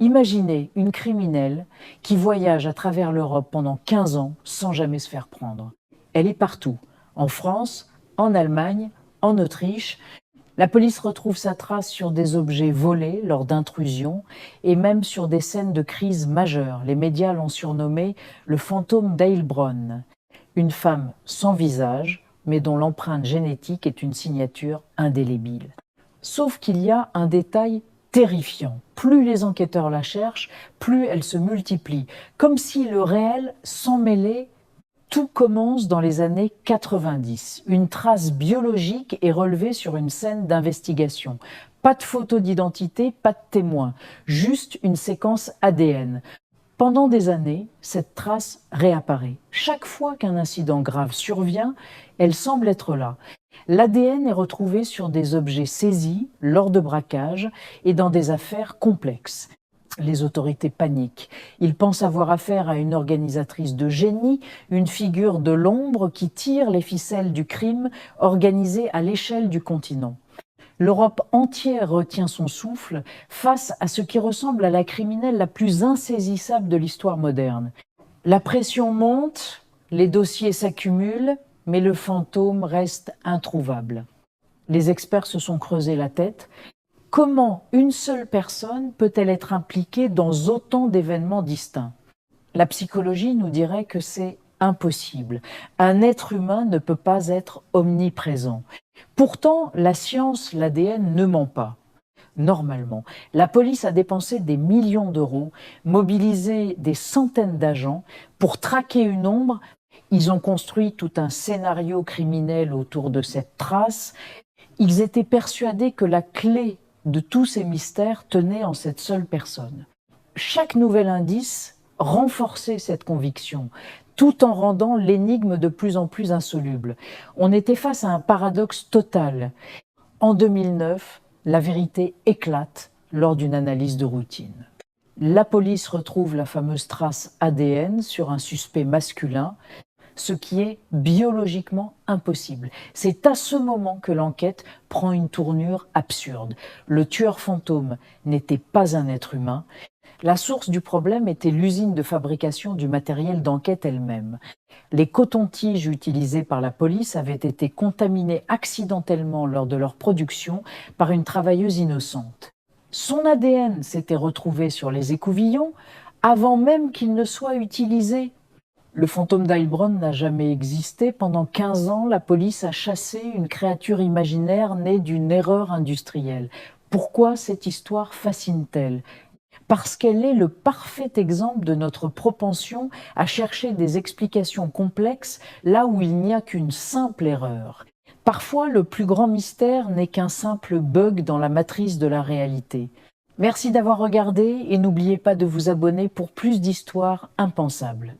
Imaginez une criminelle qui voyage à travers l'Europe pendant 15 ans sans jamais se faire prendre. Elle est partout, en France, en Allemagne, en Autriche. La police retrouve sa trace sur des objets volés lors d'intrusions et même sur des scènes de crise majeures. Les médias l'ont surnommé le fantôme d'Heilbronn. Une femme sans visage, mais dont l'empreinte génétique est une signature indélébile. Sauf qu'il y a un détail terrifiant. Plus les enquêteurs la cherchent, plus elle se multiplie. Comme si le réel s'en mêlait. Tout commence dans les années 90. Une trace biologique est relevée sur une scène d'investigation. Pas de photo d'identité, pas de témoin, juste une séquence ADN. Pendant des années, cette trace réapparaît. Chaque fois qu'un incident grave survient, elle semble être là. L'ADN est retrouvé sur des objets saisis lors de braquages et dans des affaires complexes. Les autorités paniquent. Ils pensent avoir affaire à une organisatrice de génie, une figure de l'ombre qui tire les ficelles du crime organisé à l'échelle du continent. L'Europe entière retient son souffle face à ce qui ressemble à la criminelle la plus insaisissable de l'histoire moderne. La pression monte, les dossiers s'accumulent, mais le fantôme reste introuvable. Les experts se sont creusé la tête. Comment une seule personne peut-elle être impliquée dans autant d'événements distincts? La psychologie nous dirait que c'est impossible. Un être humain ne peut pas être omniprésent. Pourtant, la science, l'ADN ne ment pas. Normalement, la police a dépensé des millions d'euros, mobilisé des centaines d'agents pour traquer une ombre. Ils ont construit tout un scénario criminel autour de cette trace. Ils étaient persuadés que la clé de tous ces mystères tenait en cette seule personne. Chaque nouvel indice renforçait cette conviction, tout en rendant l'énigme de plus en plus insoluble. On était face à un paradoxe total. En 2009, la vérité éclate lors d'une analyse de routine. La police retrouve la fameuse trace ADN sur un suspect masculin, ce qui est biologiquement impossible. C'est à ce moment que l'enquête prend une tournure absurde. Le tueur fantôme n'était pas un être humain. La source du problème était l'usine de fabrication du matériel d'enquête elle-même. Les cotons-tiges utilisés par la police avaient été contaminés accidentellement lors de leur production par une travailleuse innocente. Son ADN s'était retrouvé sur les écouvillons avant même qu'il ne soit utilisé. Le fantôme d'Heilbronn n'a jamais existé. Pendant 15 ans, la police a chassé une créature imaginaire née d'une erreur industrielle. Pourquoi cette histoire fascine-t-elle ? Parce qu'elle est le parfait exemple de notre propension à chercher des explications complexes là où il n'y a qu'une simple erreur. Parfois, le plus grand mystère n'est qu'un simple bug dans la matrice de la réalité. Merci d'avoir regardé et n'oubliez pas de vous abonner pour plus d'histoires impensables.